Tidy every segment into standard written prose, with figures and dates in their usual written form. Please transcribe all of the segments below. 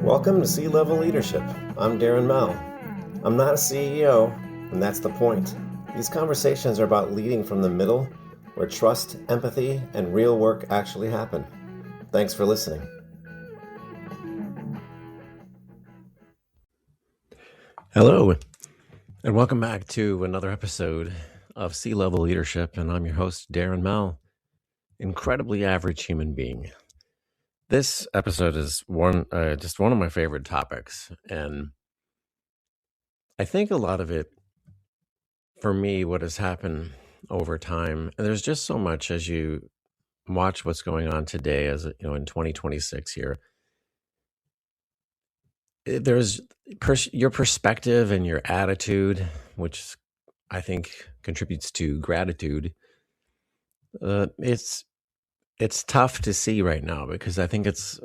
Welcome to C-Level Leadership. I'm Darren Mel. I'm not a CEO, and that's the point. These conversations are about leading from the middle, where trust, empathy, and real work actually happen. Thanks for listening. Hello, and welcome back to another episode of C-Level Leadership, and I'm your host, Darren Mel, incredibly average human being. This episode is just one of my favorite topics, and I think a lot of it, for me, what has happened over time, and there's just so much as you watch what's going on today, as in 2026 here. There's your perspective and your attitude, which I think contributes to gratitude. It's tough to see right now because I think it's.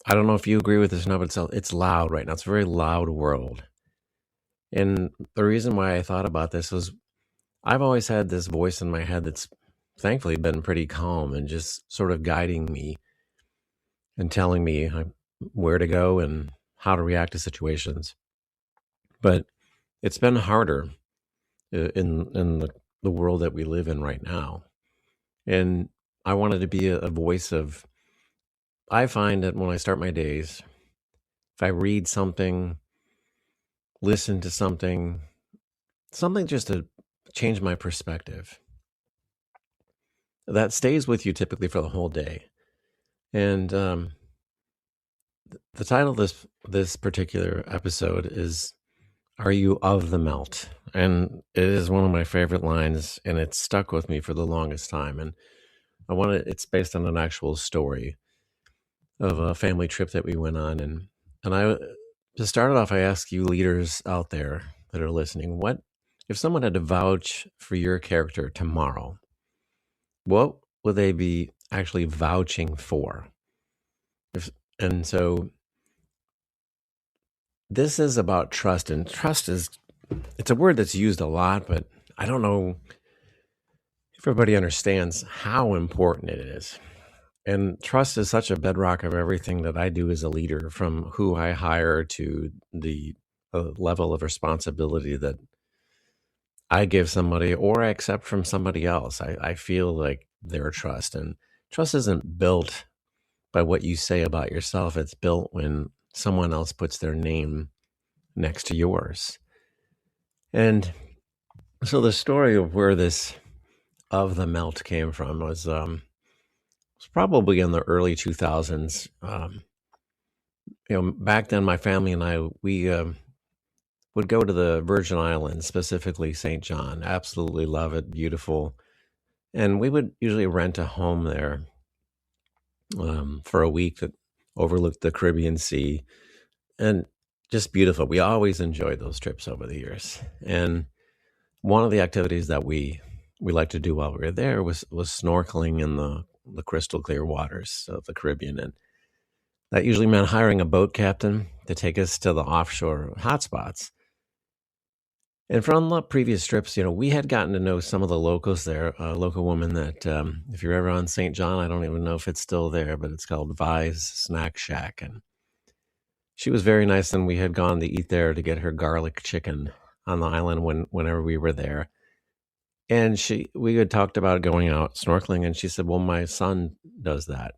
I don't know if you agree with this or not, but it's loud right now. It's a very loud world. And the reason why I thought about this was I've always had this voice in my head that's thankfully been pretty calm and just sort of guiding me and telling me where to go and how to react to situations. But it's been harder in the world that we live in right now. And I wanted to be a voice of, I find that when I start my days, if I read something, listen to something just to change my perspective, that stays with you typically for the whole day. And the title of this particular episode is "Are You of the Melt?" And it is one of my favorite lines, and it's stuck with me for the longest time. And it's based on an actual story of a family trip that we went on. And to start it off, I ask you leaders out there that are listening, what if someone had to vouch for your character tomorrow? What would they be actually vouching for? And so this is about trust, and trust it's a word that's used a lot, but I don't know if everybody understands how important it is. And trust is such a bedrock of everything that I do as a leader, from who I hire to the level of responsibility that I give somebody or I accept from somebody else. I feel like their trust. And trust isn't built by what you say about yourself. It's built when someone else puts their name next to yours. And so the story of where this of the melt came from was probably in the early 2000s. Back then, my family and I, we would go to the Virgin Islands, specifically St. John. Absolutely love it, beautiful. And we would usually rent a home there for a week that overlooked the Caribbean Sea, and just beautiful. We always enjoyed those trips over the years. And one of the activities that we liked to do while we were there was snorkeling in the crystal clear waters of the Caribbean. And that usually meant hiring a boat captain to take us to the offshore hotspots. And from the previous trips, we had gotten to know some of the locals there. A local woman that, if you're ever on St. John, I don't even know if it's still there, but it's called Vi's Snack Shack. And she was very nice, and we had gone to eat there to get her garlic chicken on the island whenever we were there. And we had talked about going out snorkeling, and she said, well, my son does that.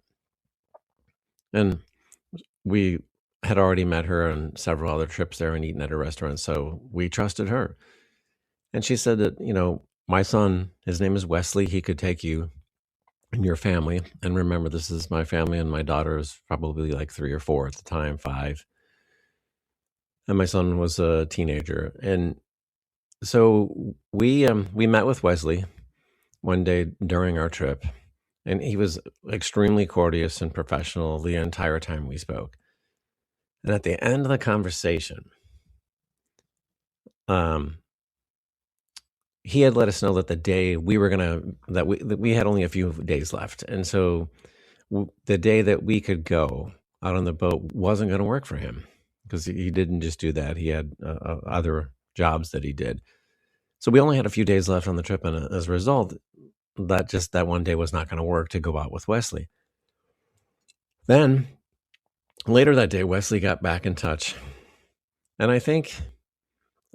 And we had already met her on several other trips there and eaten at a restaurant, so we trusted her. And she said that, my son, his name is Wesley, he could take you and your family. And remember, this is my family, and my daughter was probably like 3 or 4 at the time, 5. And my son was a teenager. And so we met with Wesley one day during our trip, and he was extremely courteous and professional the entire time we spoke. And at the end of the conversation, he had let us know that the day that we had only a few days left. And so the day that we could go out on the boat wasn't going to work for him, because he didn't just do that. He had other jobs that he did. So we only had a few days left on the trip. And as a result, that one day was not going to work to go out with Wesley. Then Later that day, Wesley got back in touch, and I think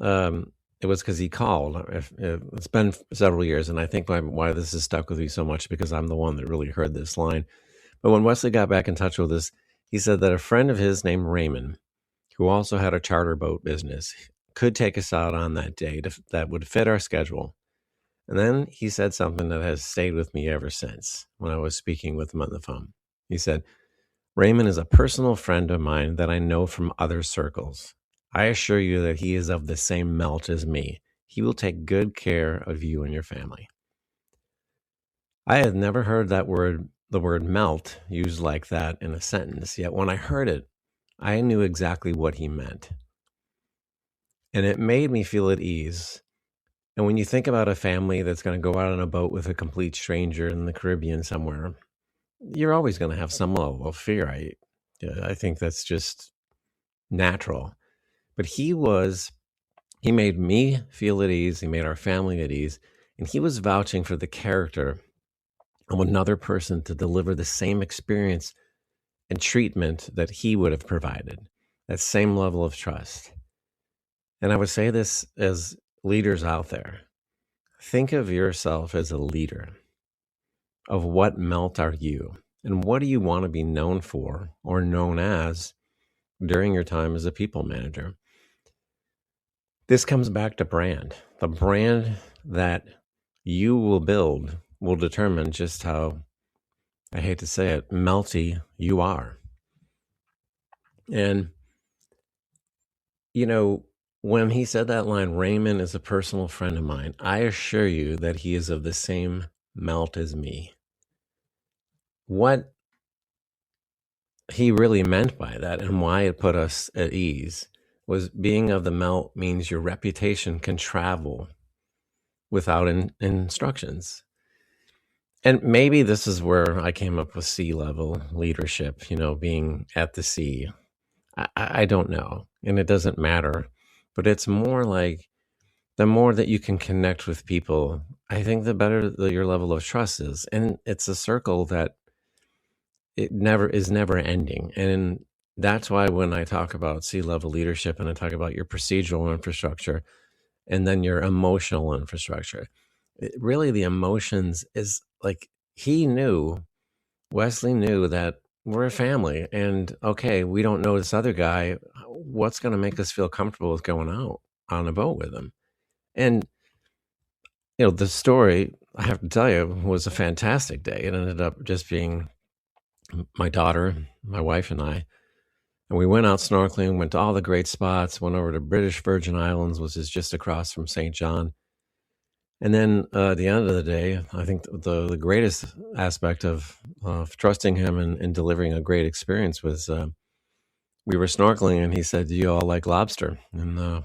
it was because he called. It's been several years, and I think why this has stuck with me so much because I'm the one that really heard this line. But when Wesley got back in touch with us, he said that a friend of his named Raymond, who also had a charter boat business, could take us out on that day that would fit our schedule. And then he said something that has stayed with me ever since when I was speaking with him on the phone. He said, Raymond is a personal friend of mine that I know from other circles. I assure you that he is of the same melt as me. He will take good care of you and your family. I had never heard the word melt, used like that in a sentence, yet when I heard it, I knew exactly what he meant. And it made me feel at ease. And when you think about a family that's going to go out on a boat with a complete stranger in the Caribbean somewhere, you're always going to have some level of fear. I think that's just natural. But he made me feel at ease. He made our family at ease. And he was vouching for the character of another person to deliver the same experience and treatment that he would have provided, that same level of trust. And I would say this as leaders out there, think of yourself as a leader. Of what melt are you? And what do you want to be known for or known as during your time as a people manager? This comes back to brand. The brand that you will build will determine just how, I hate to say it, melty you are. And, you know, when he said that line, Raymond is a personal friend of mine, I assure you that he is of the same melt as me. What he really meant by that and why it put us at ease was being of the melt means your reputation can travel without instructions. And maybe this is where I came up with sea level leadership, being at the sea. I don't know. And it doesn't matter. But it's more like the more that you can connect with people, I think the better your level of trust is. And it's a circle that it never ending. And that's why when I talk about sea level leadership and I talk about your procedural infrastructure and then your emotional infrastructure, really the emotions is like Wesley knew that we're a family and okay, we don't know this other guy. What's going to make us feel comfortable with going out on a boat with him? And, the story, I have to tell you, was a fantastic day. It ended up just being my daughter, my wife, and I. And we went out snorkeling, went to all the great spots, went over to British Virgin Islands, which is just across from St. John. And then at the end of the day, I think the greatest aspect of trusting him and delivering a great experience was we were snorkeling and he said, do you all like lobster? And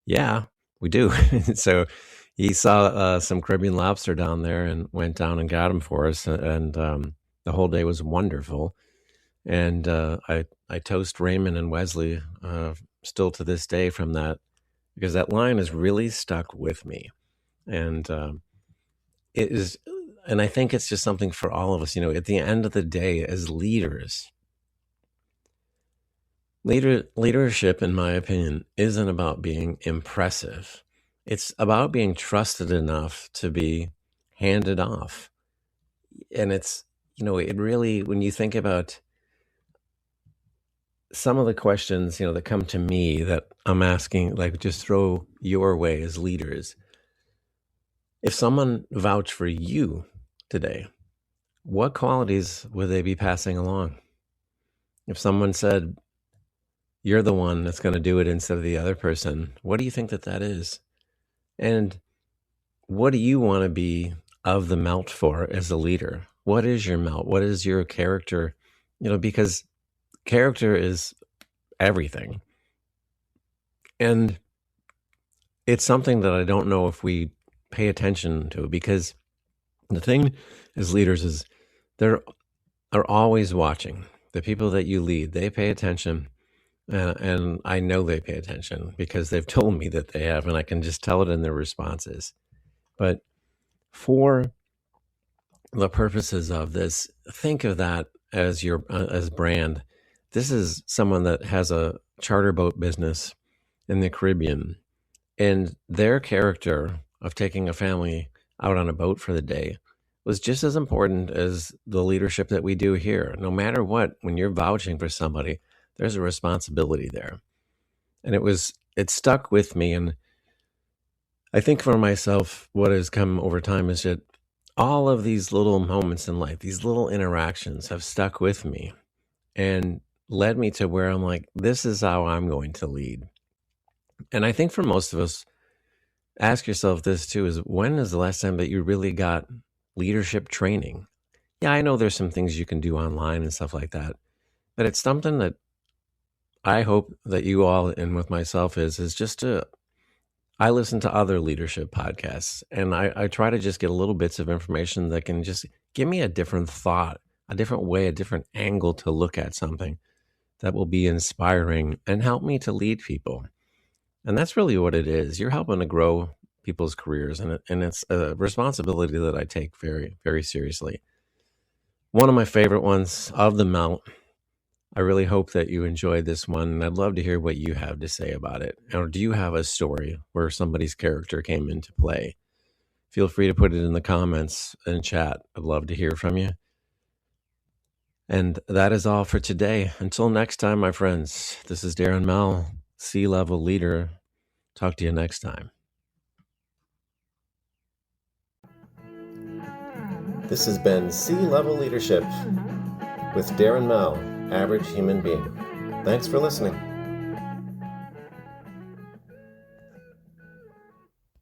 yeah, we do. So he saw some Caribbean lobster down there and went down and got them for us. And the whole day was wonderful. And I toast Raymond and Wesley still to this day from that, because that line has really stuck with me. And it is, and I think it's just something for all of us, at the end of the day, as leaders, leadership, in my opinion, isn't about being impressive. It's about being trusted enough to be handed off. And it's, it really, when you think about some of the questions, that come to me that I'm asking, like just throw your way as leaders. If someone vouched for you today, what qualities would they be passing along? If someone said, you're the one that's going to do it instead of the other person, what do you think that is? And what do you want to be of the melt for as a leader? What is your melt? What is your character? Because character is everything. And it's something that I don't know if we pay attention to, because the thing as leaders is they're always watching. The people that you lead, they pay attention. And I know they pay attention because they've told me that they have, and I can just tell it in their responses. But for the purposes of this, think of that as your as brand. This is someone that has a charter boat business in the Caribbean, and their character of taking a family out on a boat for the day was just as important as the leadership that we do here. No matter what, when you're vouching for somebody, there's a responsibility there. And it stuck with me. And I think for myself, what has come over time is that all of these little moments in life, these little interactions have stuck with me and led me to where I'm like, this is how I'm going to lead. And I think for most of us, ask yourself this too, is when is the last time that you really got leadership training? Yeah, I know there's some things you can do online and stuff like that, but it's something that I hope that you all and with myself is just to I listen to other leadership podcasts, and I try to just get little bits of information that can just give me a different thought, a different way, a different angle to look at something that will be inspiring and help me to lead people. And that's really what it is. You're helping to grow people's careers, and it's a responsibility that I take very, very seriously. One of my favorite ones of the melt. I really hope that you enjoyed this one, and I'd love to hear what you have to say about it. Or do you have a story where somebody's character came into play? Feel free to put it in the comments and chat. I'd love to hear from you. And that is all for today. Until next time, my friends, this is Darren Mel, Sea Level Leader. Talk to you next time. This has been Sea Level Leadership with Darren Mel, Average Human Being. Thanks for listening.